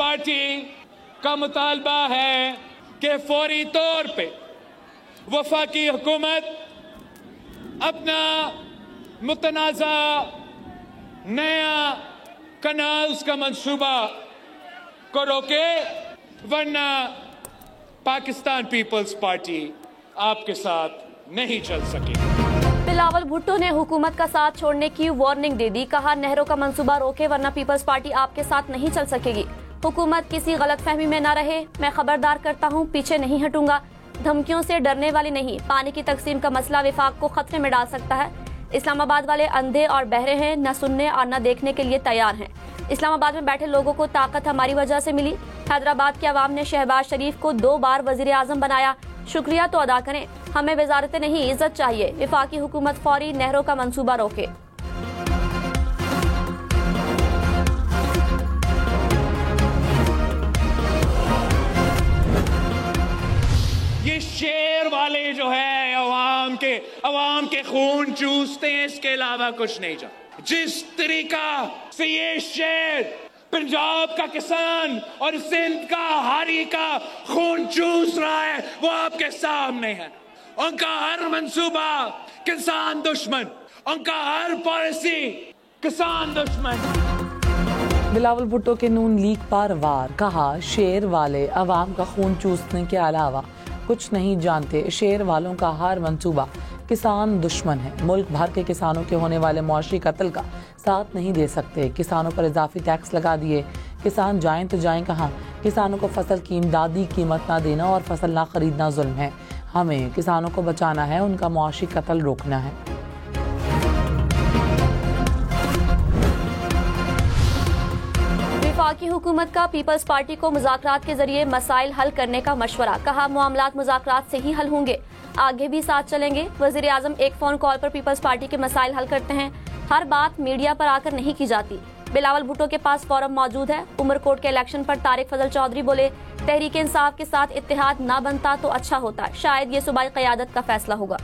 Party का मुतालबा है कि फौरी तौर पे वफाकी हुकूमत अपना मुतनाज़ा नया कनाल्स का मंसूबा को रोके, वरना पाकिस्तान पीपल्स पार्टी आपके साथ नहीं चल सकेगी। बिलावल भुट्टो ने हुकूमत का साथ छोड़ने की वार्निंग दे दी। कहा, नहरों का मंसूबा रोके वरना पीपल्स पार्टी आपके साथ नहीं चल सकेगी। हुकूमत किसी गलतफहमी में न रहे, मैं खबरदार करता हूँ, पीछे नहीं हटूंगा। धमकियों से डरने वाली नहीं। पानी की तकसीम का मसला विफाक को खतरे में डाल सकता है। इस्लामाबाद वाले अंधे और बहरे हैं, न सुनने और न देखने के लिए तैयार हैं। इस्लामाबाद में बैठे लोगों को ताकत हमारी वजह से मिली। हैदराबाद के अवाम ने शहबाज शरीफ को 2 बार वजीर आजम बनाया, शुक्रिया तो अदा करें। हमें वजारतें नहीं, इज्जत चाहिए। विफाकी हुकूमत फौरी नहरों का मंसूबा रोके। ये शेर वाले जो है अवाम के खून चूसते हैं, इसके अलावा कुछ नहीं जानते। जिस तरीका से ये शेर पंजाब का किसान और सिंध का हारी का खून चूस रहा है, वो आपके सामने है। उनका हर मंसूबा किसान दुश्मन, उनका हर पॉलिसी किसान दुश्मन। बिलावल भुट्टो के नून लीग पर वार। कहा, शेर वाले अवाम का खून चूसने के अलावा कुछ नहीं जानते। शेर वालों का हर मंसूबा किसान दुश्मन है। मुल्क भर के किसानों के होने वाले मुआशी कत्ल का साथ नहीं दे सकते। किसानों पर इजाफी टैक्स लगा दिए। किसान जाएं तो जाएं कहाँ। किसानों को फसल की इमदादी कीमत ना देना और फसल ना खरीदना जुल्म है। हमें किसानों को बचाना है, उनका मुआशी कत्ल रोकना है। वफाकी हुकूमत का पीपल्स पार्टी को मुज़ाकरात के जरिए मसाइल हल करने का मशवरा। कहा, मामलात मुज़ाकरात से ही हल होंगे, आगे भी साथ चलेंगे। वज़ीर आज़म एक फ़ोन कॉल पर पीपल्स पार्टी के मसाइल हल करते हैं, हर बात मीडिया पर आकर नहीं की जाती। बिलावल भुट्टो के पास फॉरम मौजूद है। उमरकोट के इलेक्शन पर तारिक फजल चौधरी बोले, तहरीक इंसाफ के साथ इत्तेहाद ना बनता तो अच्छा होता, शायद ये सूबाई क़यादत का फैसला होगा।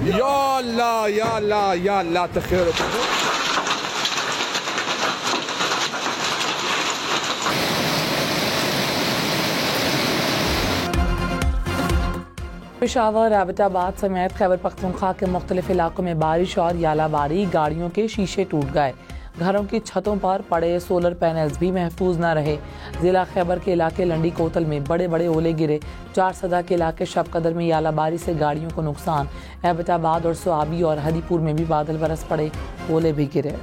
या अल्लाह या अल्लाह या अल्लाह तखैर। पेशावर, एबटाबाद समेत खैबर पख्तूनख्वा के मुख्तलिफ इलाकों में बारिश और यालाबारी। गाड़ियों के शीशे टूट गए। घरों की छतों पर पड़े सोलर पैनल्स भी महफूज न रहे। जिला खैबर के इलाके लंडी कोतल में बड़े बड़े ओले गिरे। 4 सदा के इलाके शबकदर में यालाबारी से गाड़ियों को नुकसान। एबटाबाद और सुआबी और हदीपुर में भी बादल बरस पड़े, ओले भी गिरे।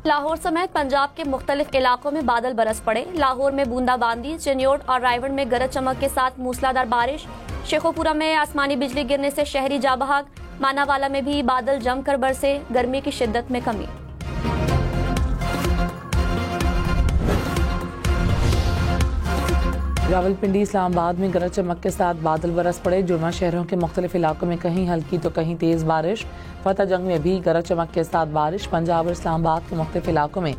लाहौर समेत पंजाब के मुख्तलिफ इलाकों में बादल बरस पड़े। लाहौर में बूंदाबांदी, चिन्योट और रायवंड में गरज चमक के साथ मूसलाधार बारिश। शेखोपुरा में आसमानी बिजली गिरने से शहरी जाबहाग। मानावाला में भी बादल जमकर बरसे, गर्मी की शिद्दत में कमी। रावलपिंडी, इस्लामाबाद में गरज चमक के साथ बादल बरस पड़े। जुर्मा शहरों के मुख्तलिफ इलाकों में कहीं हल्की तो कहीं तेज बारिश। फतेह जंग में भी गरज चमक के साथ बारिश। पंजाब और इस्लामाबाद के मुख्तलिफ इलाकों में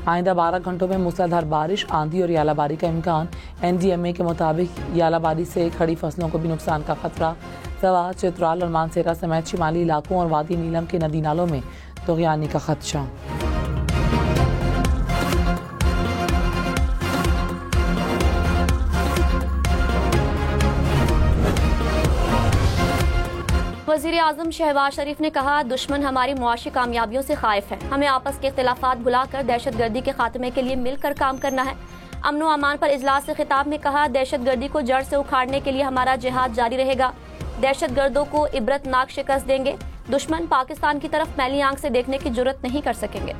आइंदा 12 घंटों में मूसलाधार बारिश, आंधी और यालाबारी का इम्कान। NDMA के मुताबिक यालाबारी से खड़ी फसलों को भी नुकसान का खतरा। सवात, चित्राल और मानसेरा समेत शिमाली इलाकों और वादी नीलम के नदी नालों में तुग़यानी का खदशा। वज़ीर आज़म शहबाज शरीफ ने कहा, दुश्मन हमारी मुआशी कामयाबियों से खाइफ है। हमें आपस के इख्तिलाफात भुलाकर दहशतगर्दी के खात्मे के लिए मिलकर काम करना है। अमन व अमान पर इजलास से खिताब में कहा, दहशतगर्दी को जड़ से उखाड़ने के लिए हमारा जिहाद जारी रहेगा। दहशतगर्दों को इबरतनाक शिकस्त देंगे। दुश्मन पाकिस्तान की तरफ मैली आंख से देखने की जुर्रत नहीं कर सकेंगे।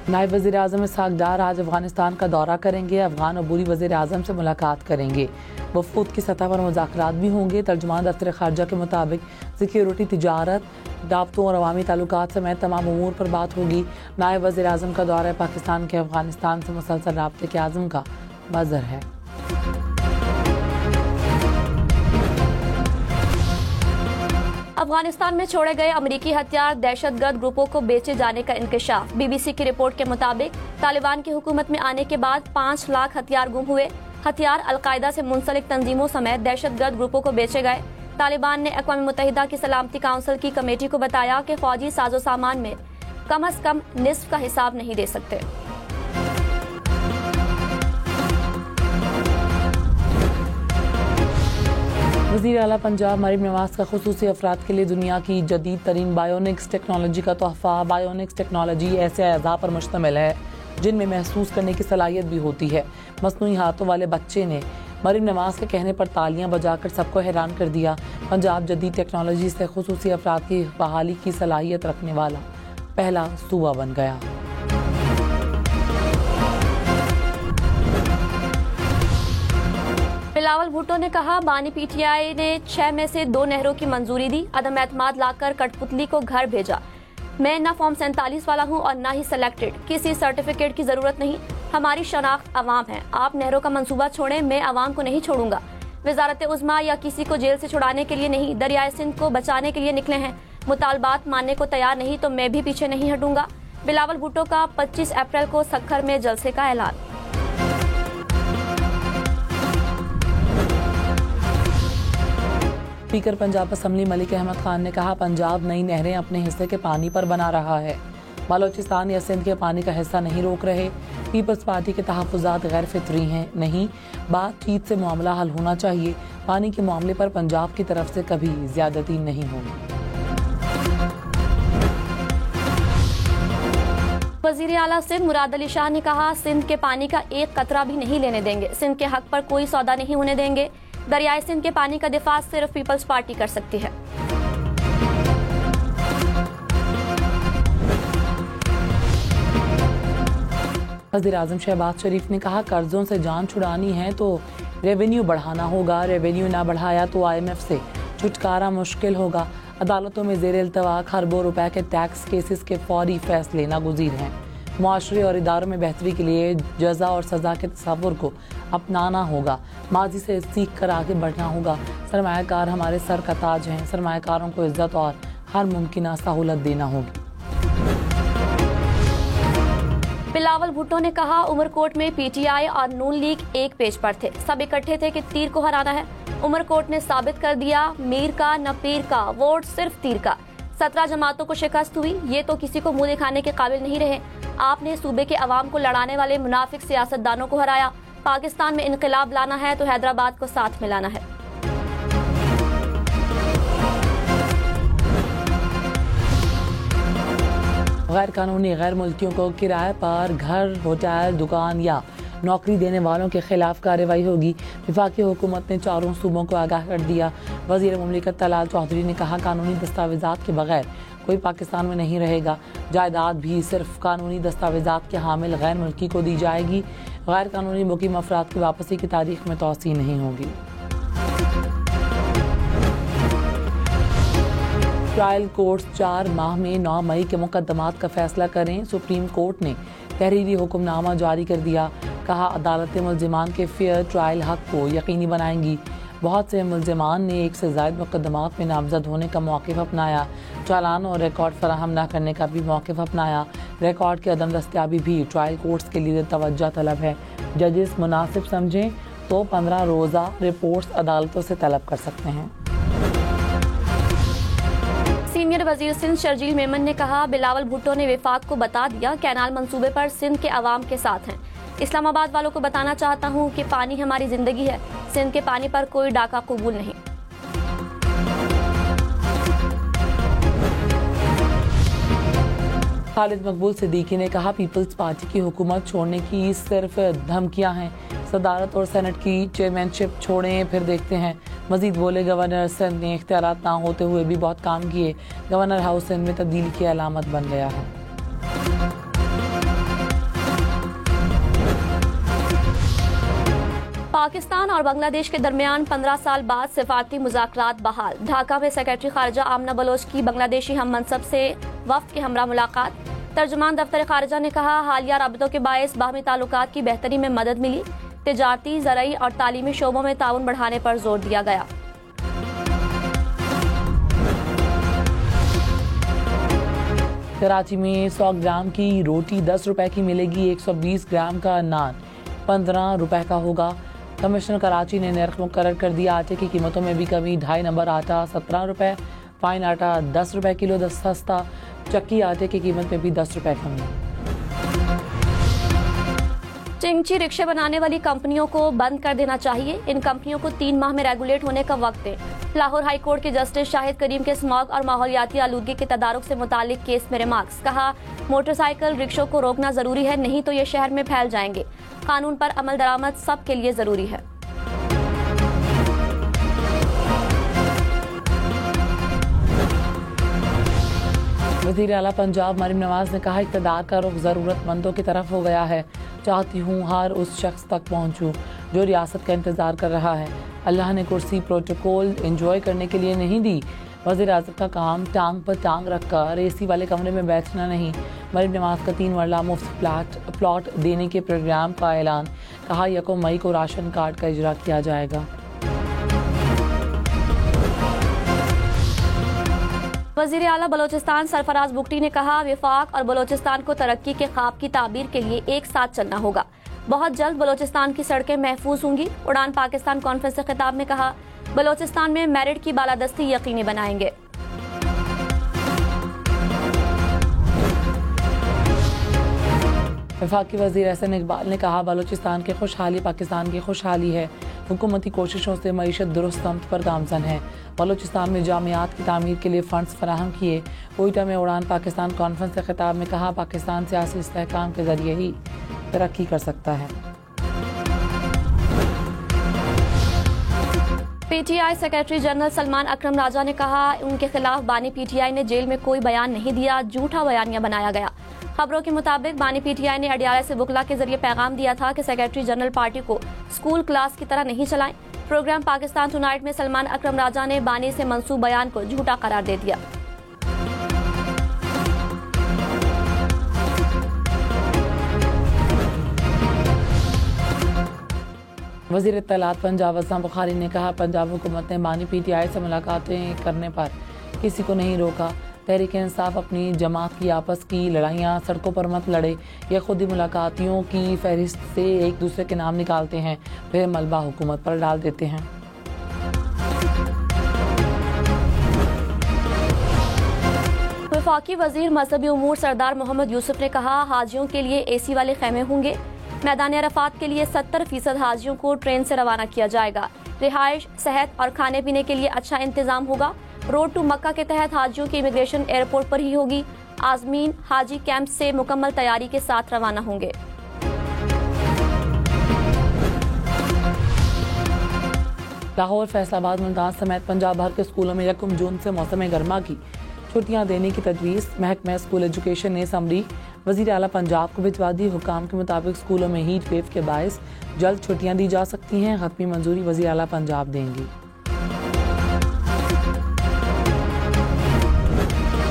नायब वज़ीर आज़म इसहाक़ डार आज अफगानिस्तान का दौरा करेंगे। अफगान अबूरी वज़ीर आज़म से मुलाकात करेंगे। वफूद की सतह पर मुज़ाकरात भी होंगे। तर्जुमान दफ्तर ख़ारजा के मुताबिक सिक्योरिटी, तिजारत, दावतों और अवामी ताल्लुकात समेत तमाम उमूर पर बात होगी। नायब वज़ीर आज़म का दौरा पाकिस्तान के अफगानिस्तान से मुसलसल राब्ते के आज़म का मज़हर है। अफगानिस्तान में छोड़े गए अमेरिकी हथियार दहशतगर्द ग्रुपों को बेचे जाने का इंकशाफ। BBC की रिपोर्ट के मुताबिक तालिबान की हुकूमत में आने के बाद 5 लाख हथियार गुम हुए। हथियार अलकायदा से मुंसलिक तंजीमों समेत दहशतगर्द ग्रुपों को बेचे गए। तालिबान ने अक़वाम मुत्तहिदा की सलामती काउंसिल की कमेटी को बताया कि फौजी साजो सामान में कम अज कम निस्फ का हिसाब नहीं दे सकते। वज़ीर आला पंजाब मरीम नवाज का खुसूसी अफराद के लिए दुनिया की जदीद तरीन बायोनिक्स टेक्नोलॉजी का तोहफा। बायोनिक्स टेक्नोलॉजी ऐसे अज़ा पर मुश्तमिल है जिनमें महसूस करने की सलाहियत भी होती है। मसनूई हाथों वाले बच्चे ने मरीम नवाज के कहने पर तालियां बजाकर सबको हैरान कर दिया। पंजाब जदीद टेक्नोलॉजी से खुसूसी अफराद की बहाली की सलाहियत रखने वाला पहला सूबा बन गया। बिलावल भुट्टो ने कहा, बानी PTI ने 6 में से 2 नहरों की मंजूरी दी। अदम एतमाद लाकर कठपुतली को घर भेजा। मैं न फॉर्म 47 वाला हूँ और न ही सिलेक्टेड। किसी सर्टिफिकेट की जरूरत नहीं। हमारी शनाख्त अवाम है। आप नहरों का मंसूबा छोड़ें, मैं अवाम को नहीं छोड़ूंगा। वजारत उज़्मा या किसी को जेल से छुड़ाने के लिए नहीं, दरियाए सिंध को बचाने के लिए निकले हैं। मुतालबात मानने को तैयार नहीं तो मैं भी पीछे नहीं हटूंगा। बिलावल भुट्टो का 25 अप्रैल को सक्खर में जलसे का ऐलान। स्पीकर पंजाब असम्बली मलिक अहमद खान ने कहा, पंजाब नई नहरें अपने हिस्से के पानी पर बना रहा है। बलोचिस्तान या सिंध के पानी का हिस्सा नहीं रोक रहे। पीपल्स पार्टी के तहफ़्फ़ुज़ात गैर फितरी हैं। नहीं, बातचीत से मामला हल होना चाहिए। पानी के मामले पर पंजाब की तरफ से कभी ज्यादती नहीं होगी। वज़ीर आला सिंध मुराद अली शाह ने कहा, सिंध के पानी का एक कतरा भी नहीं लेने देंगे। सिंध के हक पर कोई सौदा नहीं होने देंगे। दरियाए सिंध के पानी का दिफा सिर्फ पीपल्स पार्टी कर सकती है। वज़ीर आज़म शहबाज शरीफ ने कहा, कर्जों से जान छुड़ानी है तो रेवेन्यू बढ़ाना होगा। रेवेन्यू ना बढ़ाया तो IMF से छुटकारा मुश्किल होगा। अदालतों में ज़ेर इल्तवा खरबों रुपए के टैक्स केसेस के फौरी फैसले नागुज़ीर हैं। मुआशरे और इदारों में बेहतरी के लिए जज़ा और सज़ा के तसव्वुर को अपनाना होगा। माजी से सीख कर आगे बढ़ना होगा। सरमायाकार हमारे सर का ताज हैं। सरमायाकारों को इज्जत और हर मुमकिन सहूलत देना होगी। बिलावल भुट्टो ने कहा, उमरकोट में PTI और नून लीग एक पेज पर थे। सब इकट्ठे थे कि तीर को हराना है। उमरकोट ने साबित कर दिया, मीर का न पीर का, वोट सिर्फ तीर का। 17 जमातों को शिकस्त हुई। ये तो किसी को मुंह दिखाने के काबिल नहीं रहे। आपने सूबे के अवाम को लड़ाने वाले मुनाफिक सियासतदानों को हराया। पाकिस्तान में इनकलाब लाना है तो हैदराबाद को साथ मिलाना है। गैर कानूनी गैर मुल्कियों को किराए पर घर, होटल, दुकान या नौकरी देने वालों के खिलाफ कार्रवाई होगी। वफाकी हुकूमत ने 4 सूबों को आगाह कर दिया। वज़ीर मुमलिकत तलाल चौधरी ने कहा, कानूनी दस्तावेजात के बगैर कोई पाकिस्तान में नहीं रहेगा। जायदाद भी सिर्फ कानूनी दस्तावेजात के हामिल गैर मुल्की को दी जाएगी। गैर कानूनी मुकीम अफराद की वापसी की तारीख में तौसीह नहीं होगी। ट्रायल कोर्ट्स 4 माह में 9 मई के मुकदमात का फैसला करें। सुप्रीम कोर्ट ने तहरीरी हुक्मनामा जारी कर दिया। कहा, अदालतें मुल्जिमान के फेयर ट्रायल हक को यकीनी बनाएंगी। बहुत से मुल्जिमान ने 1 से ज़ायद मुकदमात में नामजद होने का मौक़िफ़ अपनाया। चालान और रिकॉर्ड फराहम न करने का भी मौक़िफ़ अपनाया। रिकॉर्ड की अदम दस्तियाबी भी ट्रायल कोर्ट्स के लिए तवज्जो तलब है। जजेस मुनासिब समझें तो 15 रोज़ा रिपोर्ट्स अदालतों से तलब कर सकते हैं। सीनियर वजीर सिंध शर्जील मेमन ने कहा, बिलावल भुट्टो ने वफाक को बता दिया कैनाल मंसूबे पर सिंध के अवाम के साथ हैं। इस्लामाबाद वालों को बताना चाहता हूं कि पानी हमारी जिंदगी है। सिंध के पानी पर कोई डाका कबूल नहीं। खालिद मकबूल सिद्दीकी ने कहा, पीपल्स पार्टी की हुकूमत छोड़ने की सिर्फ धमकियां हैं। सदारत और सेनेट की चेयरमैनशिप छोड़ें फिर देखते हैं। मजीद बोले, गवर्नर सिंध ने इख्तियारात ना होते हुए भी बहुत काम किए। गवर्नर हाउस सिंध में तब्दीली की अलामत बन गया है। पाकिस्तान और बांग्लादेश के दरमियान 15 साल बाद सिफारती मुज़ाकरात बहाल। ढाका में सेक्रेटरी खारजा आमना बलोच की बांग्लादेशी हम मनसब से वफ्द के हमरा मुलाकात। तर्जुमान दफ्तर खारजा ने कहा, हालिया राबतों के बायस बाहमी ताल्लुकात की बेहतरी में मदद मिली। तिजारती, ज़राई और तालीमी शोबों में ताउन बढ़ाने पर जोर दिया गया। कराची में 100 ग्राम की रोटी 10 रुपए की मिलेगी, 120 ग्राम का नान 15 रुपए का होगा। कमिश्नर कराची ने नर्ख मुकर्रर कर दिया। आटे की कीमतों में भी कमी, 2.5 नंबर आटा 17 रुपए, फाइन आटा 10 रुपए किलो सस्ता, चक्की आटे की कीमत में भी 10 रुपए कमी। चिंगची रिक्शे बनाने वाली कंपनियों को बंद कर देना चाहिए। इन कंपनियों को 3 माह में रेगुलेट होने का वक्त दें। लाहौर हाई कोर्ट के जस्टिस शाहिद करीम के स्मॉग और माहौलियाती आलूदगी के तदारुक से मुतालिक केस में रिमार्क्स। कहा, मोटरसाइकिल रिक्शों को रोकना जरूरी है, नहीं तो ये शहर में फैल जाएंगे। कानून पर अमल दरामद सब के लिए जरूरी है। वज़ीर आला पंजाब मरीम नवाज ने कहा, इक़्तिदार का रुख ज़रूरतमंदों की तरफ हो गया है। चाहती हूँ हर उस शख्स तक पहुँचूँ जो रियासत का इंतज़ार कर रहा है। अल्लाह ने कुर्सी प्रोटोकॉल एंजॉय करने के लिए नहीं दी। वज़ीर आज़म का काम टांग पर टांग रखकर एसी वाले कमरे में बैठना नहीं। मरीम नवाज का 3 मरला मुफ्त प्लॉट देने के प्रोग्राम का ऐलान। कहा, 1 मई को राशन कार्ड का इजरा किया जाएगा। वज़ीर आला बलोचिस्तान सरफराज बुगटी ने कहा, विफाक और बलोचिस्तान को तरक्की के ख्वाब की ताबीर के लिए एक साथ चलना होगा। बहुत जल्द बलोचिस्तान की सड़कें महफूज होंगी। उड़ान पाकिस्तान कॉन्फ्रेंस से खिताब में कहा, बलोचिस्तान में मेरिट की बालादस्ती यकीनी बनाएंगे। वफाकी वज़ीर एहसन इकबाल ने कहा, बलोचिस्तान की खुशहाली पाकिस्तान की खुशहाली है। हुकूमती कोशिशों से मईशत दुरुस्त समत पर गामजन है। बलोचिस्तान में जामियात की तामीर के लिए फंड्स फराहम किए। कोयटा में उड़ान पाकिस्तान कॉन्फ्रेंस से खिताब में कहा, पाकिस्तान सियासी इस्तेहकाम के जरिए ही तरक्की कर सकता है। पीटीआई सेक्रेटरी जनरल सलमान अकरम राजा ने कहा, उनके खिलाफ बानी पीटीआई ने जेल में कोई बयान नहीं दिया, झूठा बयानिया बनाया गया। खबरों के मुताबिक बानी पीटीआई ने अडियाला से बुकला के जरिए पैगाम दिया था कि सेक्रेटरी जनरल पार्टी को स्कूल क्लास की तरह नहीं चलाएं। प्रोग्राम पाकिस्तान टुनाइट में सलमान अकरम राजा ने बानी से मंसूब बयान को झूठा करार दे दिया। वज़ीर इत्तलात पंजाब अज़म बुखारी ने कहा, पंजाब हुकूमत ने बानी पीटीआई से मुलाकातें करने पर किसी को नहीं रोका। तहरीक इंसाफ अपनी जमात की आपस की लड़ाइयाँ सड़कों पर मत लड़े। ये खुद ही मुलाकातियों की फहरिस्त से एक दूसरे के नाम निकालते हैं, फिर मलबा हुकूमत पर डाल देते हैं। वफाकी वज़ीर मजहबी उमूर सरदार मोहम्मद यूसुफ ने कहा, हाजियों के लिए एसी वाले खैमे होंगे। मैदान अरफात के लिए 70% हाजियों को ट्रेन से रवाना किया जाएगा। रिहाइश, सेहत और खाने पीने के लिए अच्छा इंतजाम होगा। रोड टू मक्का के तहत हाजियों की इमिग्रेशन एयरपोर्ट पर ही होगी। आज़मीन हाजी कैंप से मुकम्मल तैयारी के साथ रवाना होंगे। लाहौर, फैसलाबाद, मुल्तान समेत पंजाब भर के स्कूलों में 1 जून से मौसम गर्मा की छुट्टियां देने की तजवीज़। महकमा स्कूल एजुकेशन ने समरी वज़ीर आला पंजाब को भिजवा दी। हुकाम के मुताबिक स्कूलों में हीट वेव के बायस जल्द छुट्टियां दी जा सकती हैं। हतमी मंजूरी वज़ीर आला पंजाब देंगी।